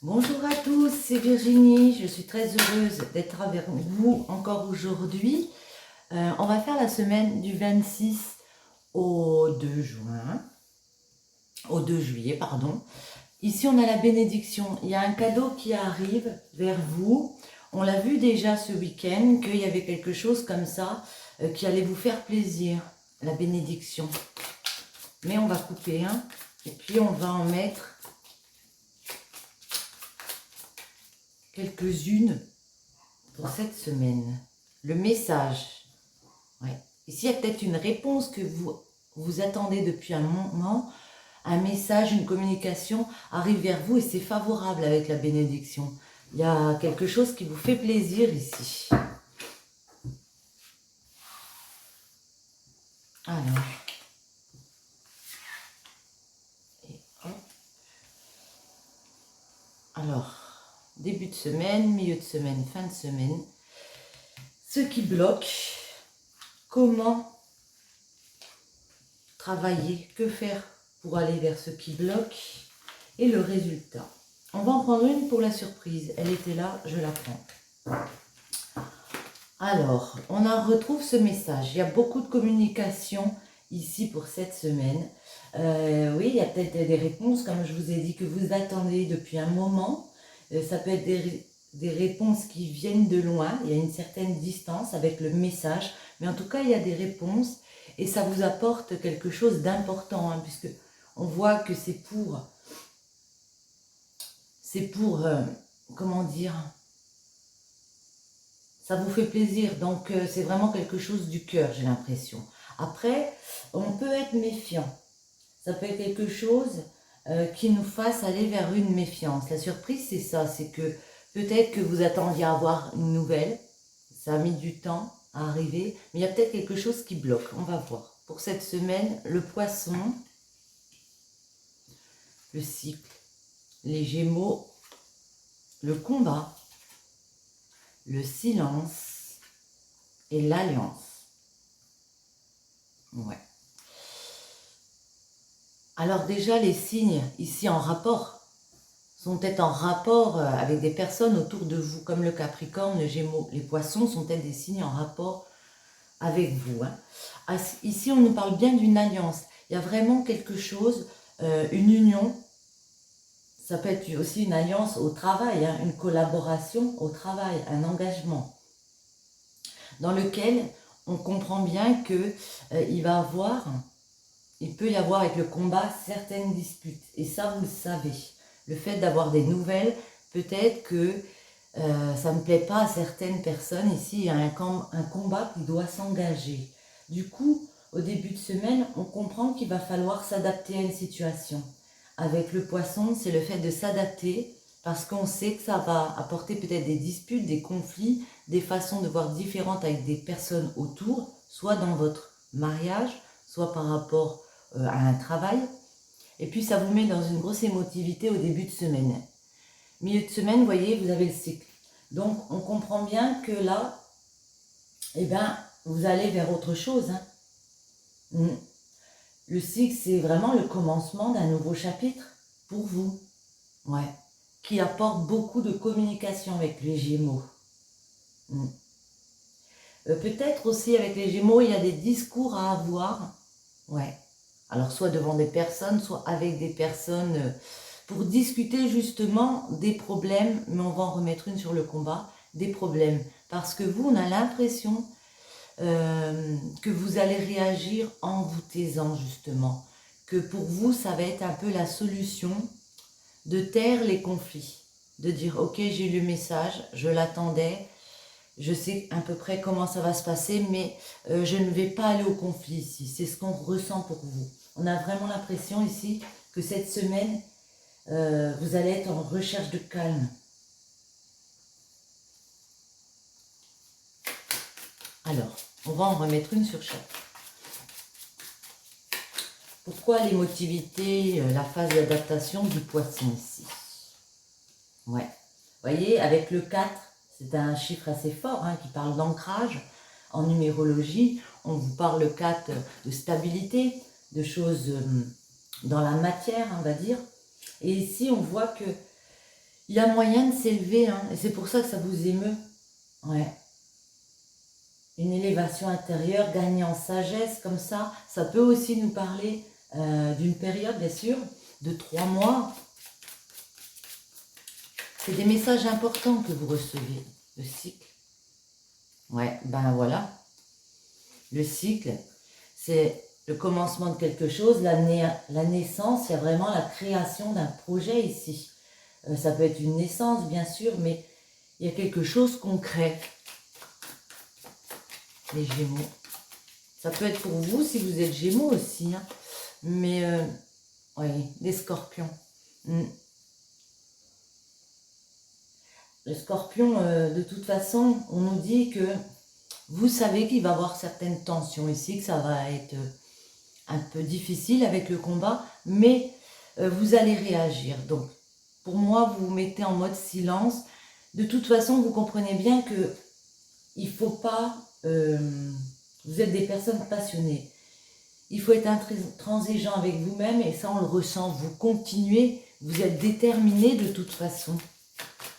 Bonjour à tous, c'est Virginie, je suis très heureuse d'être avec vous encore aujourd'hui. On va faire la semaine du 26 au 2 juin, au 2 juillet, pardon. Ici, on a la bénédiction. Il y a un cadeau qui arrive vers vous. On l'a vu déjà ce week-end, qu'il y avait quelque chose comme ça qui allait vous faire plaisir, la bénédiction. Mais on va couper, hein, et puis on va en mettre quelques-unes pour cette semaine. Le message. Ouais. Ici, il y a peut-être une réponse que vous attendez depuis un moment. Un message, une communication arrive vers vous et c'est favorable avec la bénédiction. Il y a quelque chose qui vous fait plaisir ici. Alors. Et hop. Alors, début de semaine, milieu de semaine, fin de semaine. Ce qui bloque, comment travailler, que faire pour aller vers ce qui bloque et le résultat. On va en prendre une pour la surprise. Elle était là, je la prends. Alors, retrouve ce message. Il y a beaucoup de communication ici pour cette semaine. Oui, il y a peut-être des réponses, comme je vous ai dit, que vous attendez depuis un moment. Ça peut être des réponses qui viennent de loin. Il y a une certaine distance avec le message. Mais en tout cas, il y a des réponses et ça vous apporte quelque chose d'important, hein, puisque on voit que c'est pour comment dire, ça vous fait plaisir, donc c'est vraiment quelque chose du cœur, j'ai l'impression. Après, on peut être méfiant, ça peut être quelque chose qui nous fasse aller vers une méfiance. La surprise, c'est ça, c'est que peut-être que vous attendiez à avoir une nouvelle, ça a mis du temps à arriver, mais il y a peut-être quelque chose qui bloque, on va voir. Pour cette semaine, le poisson, le cycle, les gémeaux, le combat, le silence et l'alliance. Ouais. Alors déjà, les signes ici en rapport sont peut-être en rapport avec des personnes autour de vous, comme le Capricorne, le Gémeaux, les Poissons sont peut-être des signes en rapport avec vous. Hein. Ici, on nous parle bien d'une alliance. Il y a vraiment quelque chose, une union. Ça peut être aussi une alliance au travail, hein, une collaboration au travail, un engagement dans lequel on comprend bien que il peut y avoir avec le combat certaines disputes. Et ça, vous le savez. Le fait d'avoir des nouvelles, peut-être que ça ne plaît pas à certaines personnes. Ici, il y a un combat qui doit s'engager. Du coup, au début de semaine, on comprend qu'il va falloir s'adapter à une situation. Avec le poisson, c'est le fait de s'adapter parce qu'on sait que ça va apporter peut-être des disputes, des conflits, des façons de voir différentes avec des personnes autour, soit dans votre mariage, soit par rapport à un travail. Et puis ça vous met dans une grosse émotivité au début de semaine. Milieu de semaine, vous voyez, vous avez le cycle. Donc on comprend bien que là, eh ben, vous allez vers autre chose. Hein. Le cycle, c'est vraiment le commencement d'un nouveau chapitre pour vous. Ouais. Qui apporte beaucoup de communication avec les Gémeaux. Peut-être aussi avec les Gémeaux, il y a des discours à avoir. Ouais. Alors soit devant des personnes, soit avec des personnes pour discuter justement des problèmes, mais on va en remettre une sur le combat, des problèmes. Parce que vous, on a l'impression que vous allez réagir en vous taisant justement. Que pour vous, ça va être un peu la solution de taire les conflits. De dire, ok, j'ai eu le message, je l'attendais, je sais à peu près comment ça va se passer, mais je ne vais pas aller au conflit ici. C'est ce qu'on ressent pour vous. On a vraiment l'impression ici que cette semaine, vous allez être en recherche de calme. Alors, on va en remettre une sur chaque. Pourquoi l'émotivité, la phase d'adaptation du poisson ici? Ouais. Vous voyez, avec le 4, c'est un chiffre assez fort hein, qui parle d'ancrage. En numérologie, on vous parle le 4 de stabilité, de choses dans la matière, on va dire. Et ici, on voit que Il y a moyen de s'élever, hein, et c'est pour ça que ça vous émeut. Ouais. Une élévation intérieure, gagner en sagesse, comme ça. Ça peut aussi nous parler d'une période, bien sûr, de 3 mois. C'est des messages importants que vous recevez, le cycle. Ouais, ben voilà. Le cycle, c'est le commencement de quelque chose, la naissance, il y a vraiment la création d'un projet ici. Ça peut être une naissance, bien sûr, mais il y a quelque chose qu'on crée. Les Gémeaux. Ça peut être pour vous si vous êtes Gémeaux aussi, hein. Mais, oui, les Scorpions. Le Scorpion, de toute façon, on nous dit que vous savez qu'il va y avoir certaines tensions ici, que ça va être un peu difficile avec le combat, mais vous allez réagir. Donc, pour moi, vous vous mettez en mode silence. De toute façon, vous comprenez bien que il ne faut pas... vous êtes des personnes passionnées. Il faut être intransigeant avec vous-même et ça, on le ressent. Vous continuez, vous êtes déterminé de toute façon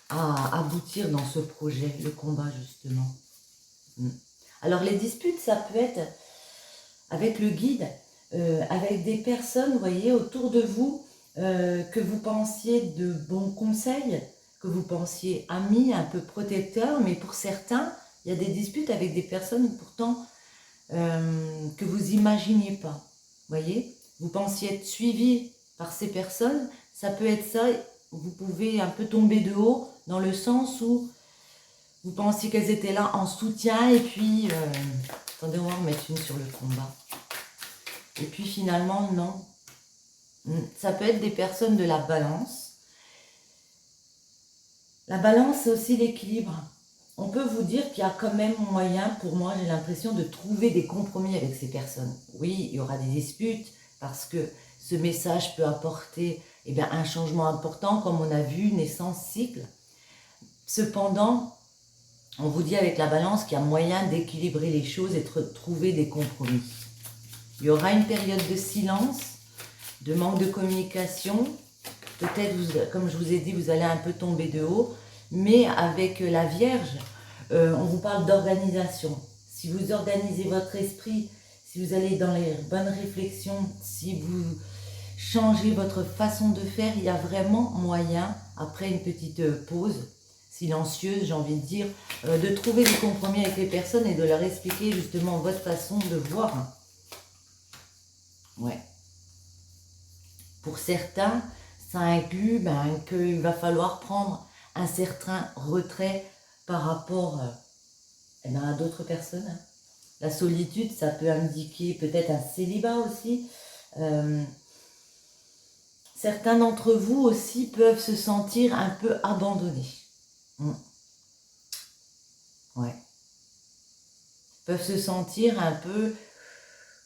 à aboutir dans ce projet, le combat justement. Alors les disputes, ça peut être avec le guide, avec des personnes, vous voyez, autour de vous, que vous pensiez de bons conseils, que vous pensiez amis, un peu protecteurs, mais pour certains, il y a des disputes avec des personnes pourtant que vous imaginiez pas. Vous voyez, vous pensiez être suivi par ces personnes, ça peut être ça, vous pouvez un peu tomber de haut dans le sens où vous pensiez qu'elles étaient là en soutien et puis, attendez, on va remettre une sur le combat. Et puis finalement, non. Ça peut être des personnes de la balance. La balance, c'est aussi l'équilibre. On peut vous dire qu'il y a quand même moyen, pour moi, j'ai l'impression de trouver des compromis avec ces personnes. Oui, il y aura des disputes parce que ce message peut apporter un changement important, comme on a vu, naissance, cycle. Cependant, on vous dit avec la balance qu'il y a moyen d'équilibrer les choses et de trouver des compromis. Il y aura une période de silence, de manque de communication. Peut-être, comme je vous ai dit, vous allez un peu tomber de haut. Mais avec la Vierge, on vous parle d'organisation. Si vous organisez votre esprit, si vous allez dans les bonnes réflexions, si vous changez votre façon de faire, il y a vraiment moyen, après une petite pause silencieuse, j'ai envie de dire, de trouver des compromis avec les personnes et de leur expliquer justement votre façon de voir. Ouais. Pour certains, ça inclut qu'il va falloir prendre un certain retrait par rapport à d'autres personnes. La solitude, ça peut indiquer peut-être un célibat aussi. Certains d'entre vous aussi peuvent se sentir un peu abandonnés. Ouais. Peuvent se sentir un peu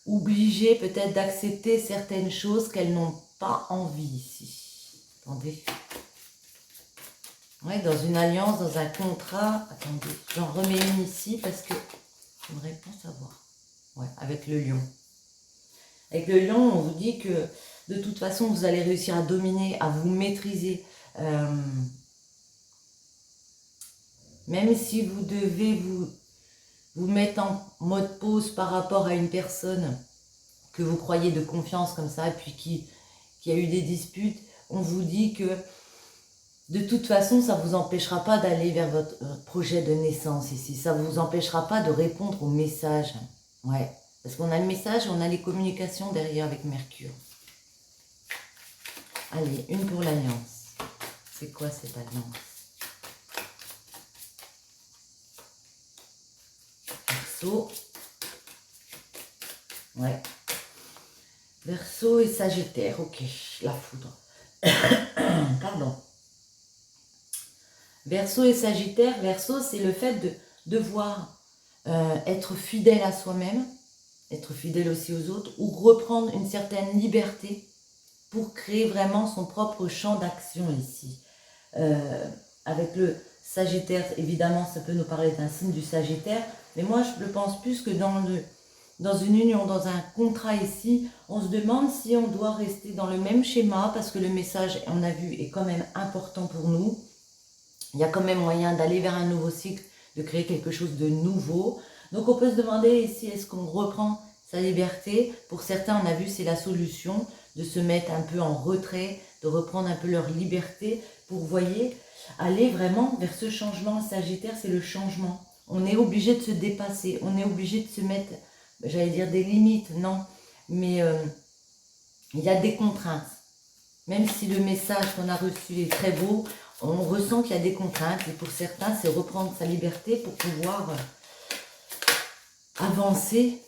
obligés peut-être d'accepter certaines choses qu'elles n'ont pas envie ici. Attendez. Ouais, dans une alliance, dans un contrat. Attendez, j'en remets une ici parce que j'aimerais pas savoir. Ouais, avec le lion. Avec le lion, on vous dit que de toute façon, vous allez réussir à dominer, à vous maîtriser. Même si vous devez vous mettre en mode pause par rapport à une personne que vous croyez de confiance comme ça, et puis qui a eu des disputes, on vous dit que de toute façon, ça ne vous empêchera pas d'aller vers votre projet de naissance ici. Ça ne vous empêchera pas de répondre aux messages. Ouais, parce qu'on a le message et on a les communications derrière avec Mercure. Allez, une pour l'alliance. C'est quoi cette alliance? Verseau. Ouais. Verseau et Sagittaire. Ok, la foudre. Pardon. Verseau et Sagittaire. Verseau, c'est le fait de devoir être fidèle à soi-même, être fidèle aussi aux autres, ou reprendre une certaine liberté pour créer vraiment son propre champ d'action ici. Avec le Sagittaire, évidemment, ça peut nous parler d'un signe du Sagittaire, mais moi, je le pense plus que dans une union, dans un contrat ici, on se demande si on doit rester dans le même schéma, parce que le message, on a vu, est quand même important pour nous. il y a quand même moyen d'aller vers un nouveau cycle, de créer quelque chose de nouveau. Donc on peut se demander ici, est-ce qu'on reprend sa liberté? Pour certains, on a vu, c'est la solution, de se mettre un peu en retrait, de reprendre un peu leur liberté pour, vous voyez, aller vraiment vers ce changement. Sagittaire, c'est le changement. On est obligé de se dépasser, on est obligé de se mettre, j'allais dire des limites, non, mais il y a des contraintes. Même si le message qu'on a reçu est très beau, on ressent qu'il y a des contraintes. Et pour certains, c'est reprendre sa liberté pour pouvoir avancer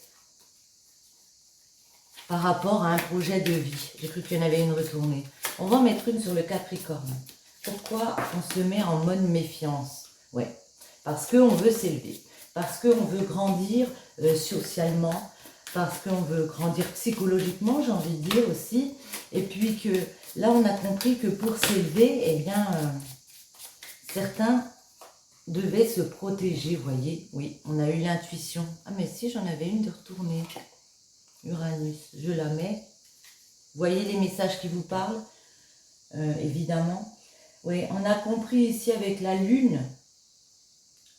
par rapport à un projet de vie. J'ai cru qu'il y en avait une retournée. On va en mettre une sur le Capricorne. Pourquoi on se met en mode méfiance? Ouais, parce qu'on veut s'élever, parce qu'on veut grandir socialement, parce qu'on veut grandir psychologiquement, j'ai envie de dire aussi. Et puis que là, on a compris que pour s'élever, eh bien, certains devaient se protéger, vous voyez. Oui, on a eu l'intuition. Ah, mais si, j'en avais une de retourner. Uranus, je la mets. Vous voyez les messages qui vous parlent, évidemment. Oui, on a compris ici avec la Lune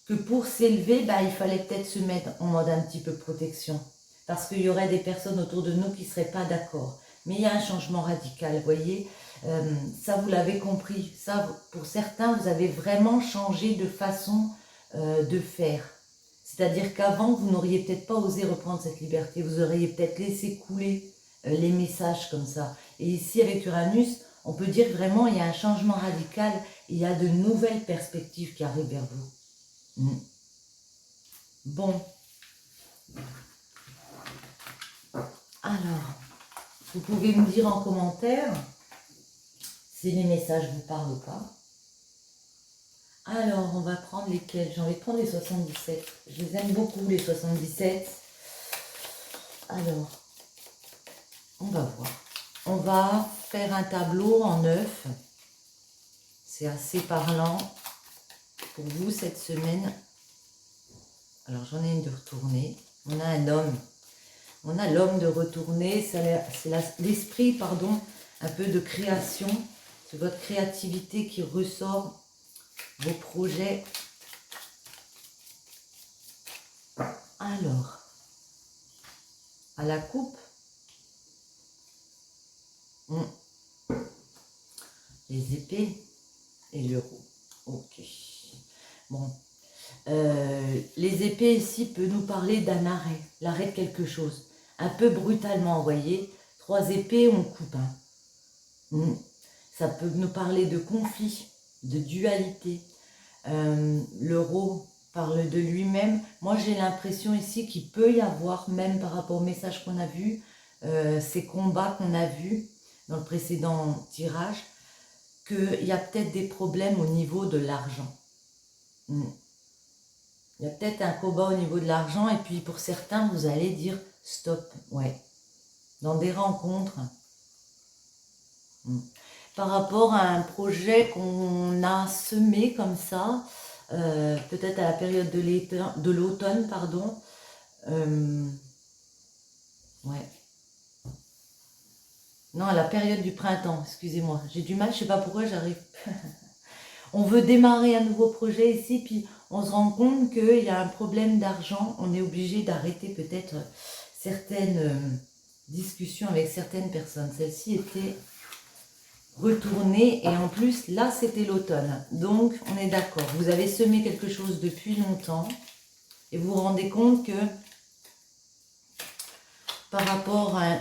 que pour s'élever, bah, il fallait peut-être se mettre en mode un petit peu protection. Parce qu'il y aurait des personnes autour de nous qui ne seraient pas d'accord. Mais il y a un changement radical, vous voyez. Ça, vous l'avez compris. Ça, pour certains, vous avez vraiment changé de façon de faire. C'est-à-dire qu'avant, vous n'auriez peut-être pas osé reprendre cette liberté. Vous auriez peut-être laissé couler les messages comme ça. Et ici, avec Uranus, on peut dire vraiment il y a un changement radical. Il y a de nouvelles perspectives qui arrivent vers vous. Bon. Alors, vous pouvez me dire en commentaire si les messages vous parlent ou pas. Alors, on va prendre lesquels? J'ai envie de prendre les 77. Je les aime beaucoup, les 77. Alors, on va voir. On va faire un tableau en 9. C'est assez parlant pour vous cette semaine. Alors, j'en ai une de retournée. On a un homme. On a l'homme de retourner. C'est l'esprit, pardon, un peu de création. C'est votre créativité qui ressort. Vos projets. Alors, à la coupe, les épées et l'euro. Ok. Bon. Les épées ici peuvent nous parler d'un arrêt, l'arrêt de quelque chose. Un peu brutalement, vous voyez. 3 épées, on coupe. Ça peut nous parler de conflit, de dualité. L'euro parle de lui-même. Moi, j'ai l'impression ici qu'il peut y avoir, même par rapport au message qu'on a vu, ces combats qu'on a vus dans le précédent tirage, qu'il y a peut-être des problèmes au niveau de l'argent. Il y a peut-être un combat au niveau de l'argent, et puis pour certains, vous allez dire stop, ouais. Dans des rencontres. Par rapport à un projet qu'on a semé comme ça, peut-être à la période de l'automne, pardon. Ouais. Non, à la période du printemps, excusez-moi. J'ai du mal, je ne sais pas pourquoi j'arrive. On veut démarrer un nouveau projet ici, puis on se rend compte qu'il y a un problème d'argent. On est obligé d'arrêter peut-être certaines discussions avec certaines personnes. Celle-ci était retournée et en plus, là, c'était l'automne. Donc, on est d'accord. Vous avez semé quelque chose depuis longtemps et vous vous rendez compte que par rapport à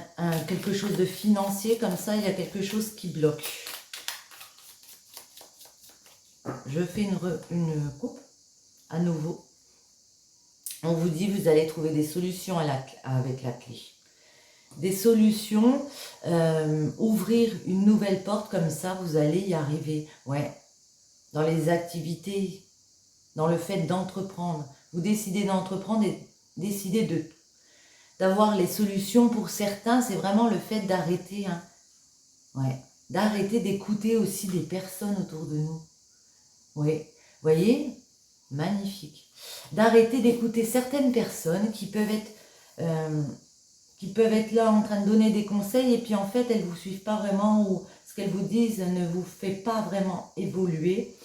quelque chose de financier, comme ça, il y a quelque chose qui bloque. Je fais une coupe à nouveau. On vous dit, vous allez trouver des solutions avec la clé. Des solutions, ouvrir une nouvelle porte comme ça, vous allez y arriver. Ouais, dans les activités, dans le fait d'entreprendre. Vous décidez d'entreprendre et décidez d'avoir les solutions. Pour certains, c'est vraiment le fait d'arrêter. Ouais, d'arrêter d'écouter aussi des personnes autour de nous. Oui, vous voyez, magnifique. D'arrêter d'écouter certaines personnes qui peuvent être là en train de donner des conseils et puis en fait, elles ne vous suivent pas vraiment ou ce qu'elles vous disent ne vous fait pas vraiment évoluer.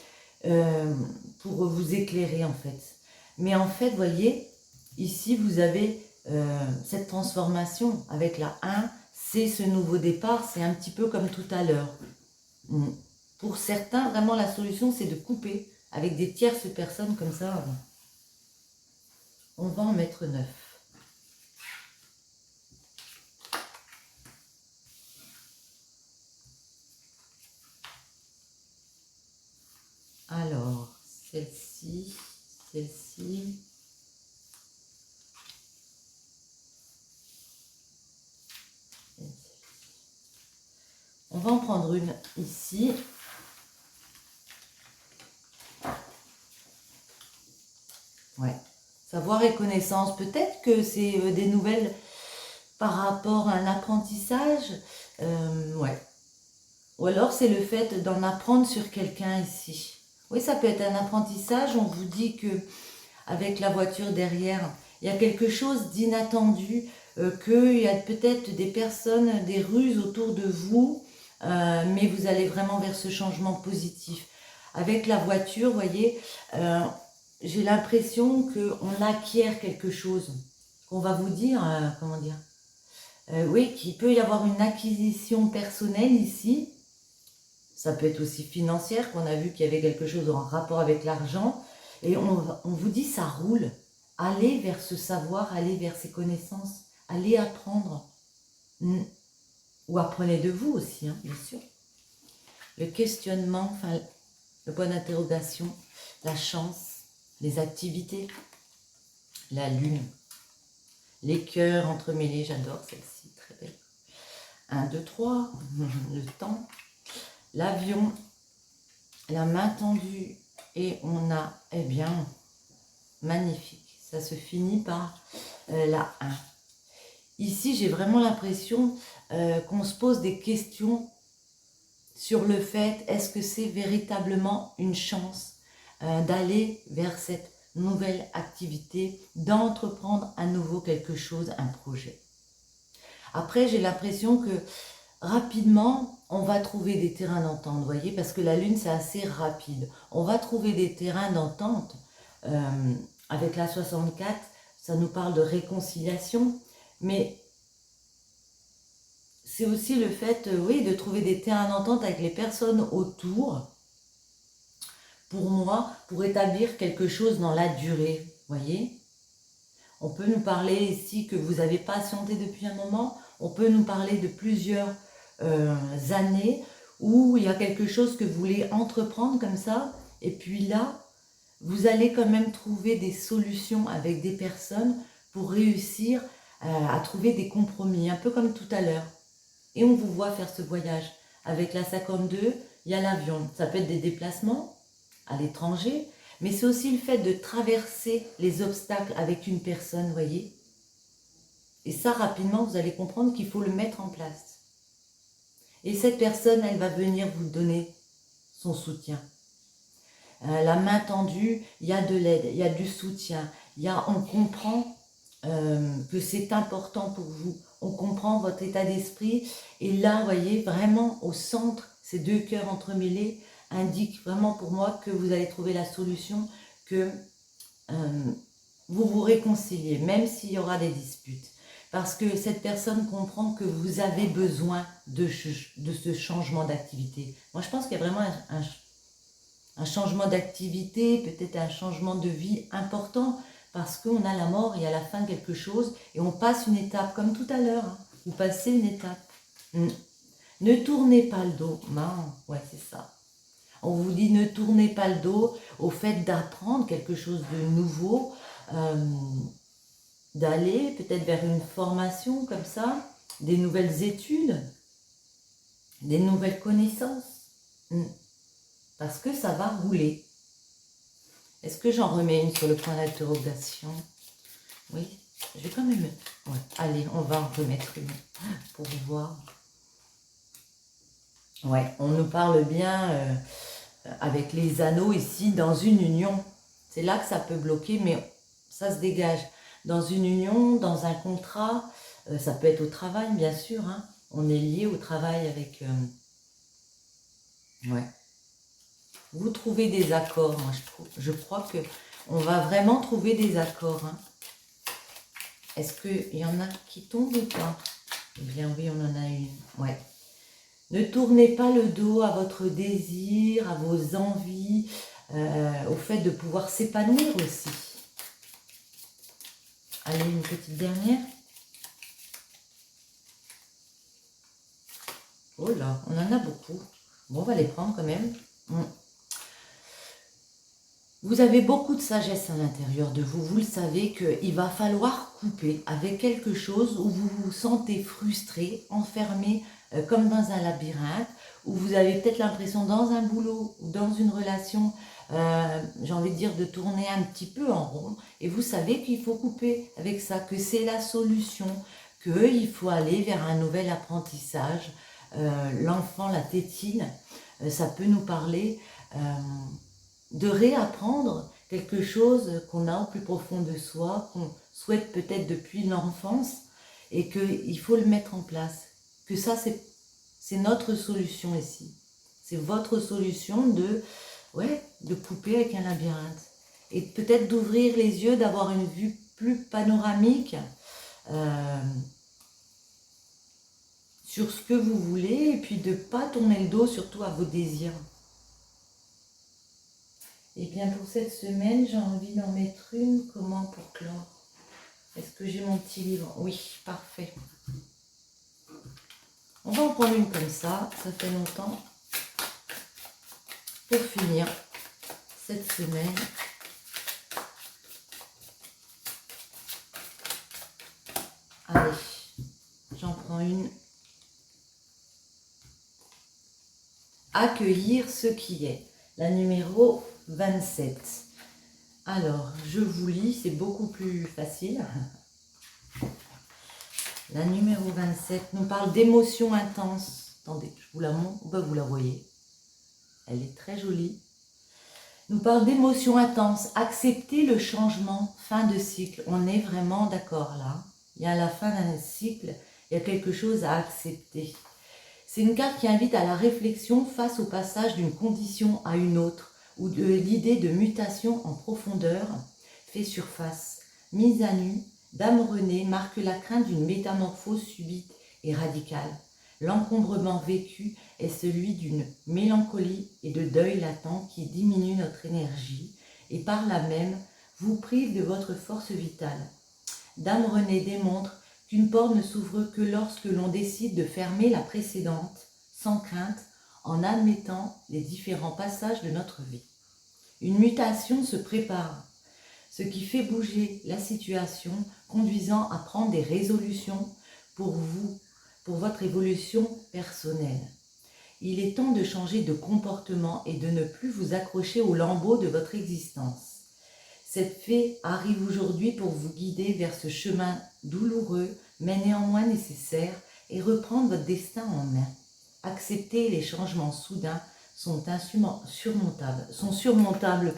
euh, pour vous éclairer en fait. Mais en fait, voyez, ici vous avez cette transformation avec la 1, c'est ce nouveau départ, c'est un petit peu comme tout à l'heure. Pour certains, vraiment la solution c'est de couper avec des tierces personnes comme ça. On va en mettre 9. Alors, celle-ci, celle-ci. On va en prendre une ici. Ouais. Savoir et connaissance. Peut-être que c'est des nouvelles par rapport à un apprentissage. Ouais. Ou alors c'est le fait d'en apprendre sur quelqu'un ici. Oui, ça peut être un apprentissage. On vous dit que avec la voiture derrière, il y a quelque chose d'inattendu, qu'il y a peut-être des personnes, des ruses autour de vous, mais vous allez vraiment vers ce changement positif. Avec la voiture, vous voyez, j'ai l'impression qu'on acquiert quelque chose, qu'on va vous dire, comment dire, oui, qu'il peut y avoir une acquisition personnelle ici. Ça peut être aussi financière, qu'on a vu qu'il y avait quelque chose en rapport avec l'argent. Et on vous dit, ça roule. Allez vers ce savoir, allez vers ces connaissances, allez apprendre. Ou apprenez de vous aussi, hein, bien sûr. Le questionnement, enfin, le point d'interrogation, la chance, les activités, la lune, les cœurs entremêlés, j'adore celle-ci, très belle. 1, 2, 3, le temps, l'avion, la main tendue, et on a, eh bien, magnifique, ça se finit par la 1. Ici, j'ai vraiment l'impression qu'on se pose des questions sur le fait, est-ce que c'est véritablement une chance d'aller vers cette nouvelle activité, d'entreprendre à nouveau quelque chose, un projet. Après, j'ai l'impression que rapidement, on va trouver des terrains d'entente, vous voyez, parce que la lune, c'est assez rapide. On va trouver des terrains d'entente. Avec la 64, ça nous parle de réconciliation, mais c'est aussi le fait, oui, de trouver des terrains d'entente avec les personnes autour, pour moi, pour établir quelque chose dans la durée, vous voyez. On peut nous parler ici que vous avez patienté depuis un moment, on peut nous parler de plusieurs années où il y a quelque chose que vous voulez entreprendre comme ça, et puis là, vous allez quand même trouver des solutions avec des personnes pour réussir à trouver des compromis, un peu comme tout à l'heure. Et on vous voit faire ce voyage. Avec la 52, il y a l'avion. Ça peut être des déplacements à l'étranger, mais c'est aussi le fait de traverser les obstacles avec une personne, vous voyez. Et ça, rapidement, vous allez comprendre qu'il faut le mettre en place. Et cette personne, elle va venir vous donner son soutien. La main tendue, il y a de l'aide, il y a du soutien, on comprend que c'est important pour vous, on comprend votre état d'esprit, et là, vous voyez, vraiment au centre, ces deux cœurs entremêlés indiquent vraiment pour moi que vous allez trouver la solution, que vous vous réconciliez, même s'il y aura des disputes. Parce que cette personne comprend que vous avez besoin de ce changement d'activité. Moi, je pense qu'il y a vraiment un changement d'activité, peut-être un changement de vie important, parce qu'on a la mort et à la fin quelque chose, et on passe une étape, comme tout à l'heure, hein, vous passez une étape. Ne tournez pas le dos, non, ouais, c'est ça. On vous dit ne tournez pas le dos au fait d'apprendre quelque chose de nouveau, d'aller peut-être vers une formation comme ça, des nouvelles études, des nouvelles connaissances, parce que ça va rouler. Est-ce que j'en remets une sur le point d'interrogation? Oui, je vais quand même... Ouais. Allez, on va en remettre une pour voir. Ouais, on nous parle bien avec les anneaux ici dans une union. C'est là que ça peut bloquer, mais ça se dégage. Dans une union, dans un contrat, ça peut être au travail, bien sûr. Hein. On est lié au travail avec... Ouais. vous trouvez des accords. Moi, je crois que on va vraiment trouver des accords. Hein. Est-ce qu'il y en a qui tombent ou pas? Eh bien oui, on en a une. Ouais. Ne tournez pas le dos à votre désir, à vos envies, au fait de pouvoir s'épanouir aussi. Allez, une petite dernière. Oh là, on en a beaucoup. Bon, on va les prendre quand même. Vous avez beaucoup de sagesse à l'intérieur de vous. Vous le savez qu'il va falloir couper avec quelque chose où vous vous sentez frustré, enfermé comme dans un labyrinthe, où vous avez peut-être l'impression dans un boulot ou dans une relation, j'ai envie de dire, de tourner un petit peu en rond. Et vous savez qu'il faut couper avec ça, que c'est la solution, qu'il faut aller vers un nouvel apprentissage. L'enfant, la tétine, ça peut nous parler de réapprendre quelque chose qu'on a au plus profond de soi, qu'on souhaite peut-être depuis l'enfance, et qu'il faut le mettre en place. Que ça, c'est notre solution ici. C'est votre solution de couper avec un labyrinthe. Et peut-être d'ouvrir les yeux, d'avoir une vue plus panoramique sur ce que vous voulez, et puis de ne pas tourner le dos surtout à vos désirs. Et bien pour cette semaine, j'ai envie d'en mettre une. Comment pour clore? Est-ce que j'ai mon petit livre? Oui, parfait. On va en prendre une comme ça fait longtemps. Pour finir cette semaine. Allez, j'en prends une. Accueillir ce qui est. La numéro 27. Alors, je vous lis, c'est beaucoup plus facile. La numéro 27 nous parle d'émotions intenses. Attendez, je vous la montre, vous la voyez. Elle est très jolie. Nous parle d'émotions intenses. Accepter le changement, fin de cycle. On est vraiment d'accord là. Il y a la fin d'un cycle, il y a quelque chose à accepter. C'est une carte qui invite à la réflexion face au passage d'une condition à une autre, où l'idée de mutation en profondeur fait surface. Mise à nu, Dame Renée marque la crainte d'une métamorphose subite et radicale. L'encombrement vécu est celui d'une mélancolie et de deuil latent qui diminue notre énergie et par là même vous prive de votre force vitale. Dame Renée démontre qu'une porte ne s'ouvre que lorsque l'on décide de fermer la précédente, sans crainte, en admettant les différents passages de notre vie. Une mutation se prépare, ce qui fait bouger la situation, conduisant à prendre des résolutions pour vous, pour votre évolution personnelle. Il est temps de changer de comportement et de ne plus vous accrocher aux lambeaux de votre existence. Cette fée arrive aujourd'hui pour vous guider vers ce chemin douloureux, mais néanmoins nécessaire, et reprendre votre destin en main. Accepter les changements soudains sont surmontables,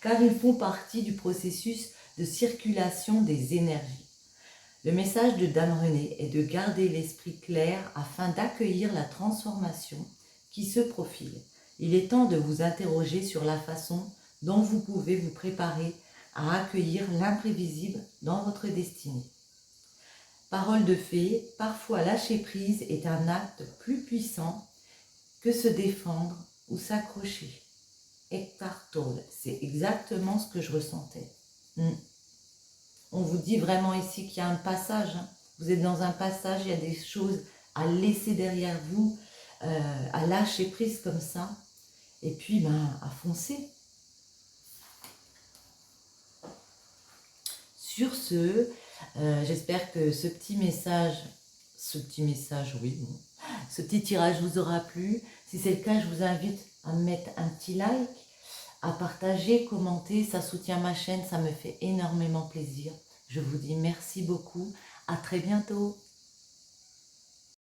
car ils font partie du processus de circulation des énergies. Le message de Dame Renée est de garder l'esprit clair afin d'accueillir la transformation qui se profile. Il est temps de vous interroger sur la façon dont vous pouvez vous préparer à accueillir l'imprévisible dans votre destinée. Parole de fée, parfois lâcher prise est un acte plus puissant que se défendre ou s'accrocher. Eckhart Tolle, c'est exactement ce que je ressentais. On vous dit vraiment ici qu'il y a un passage. Vous êtes dans un passage, il y a des choses à laisser derrière vous, à lâcher prise comme ça, et puis à foncer. Sur ce, j'espère que ce petit tirage vous aura plu. Si c'est le cas, je vous invite à me mettre un petit like, à partager, commenter, ça soutient ma chaîne, ça me fait énormément plaisir. Je vous dis merci beaucoup, à très bientôt.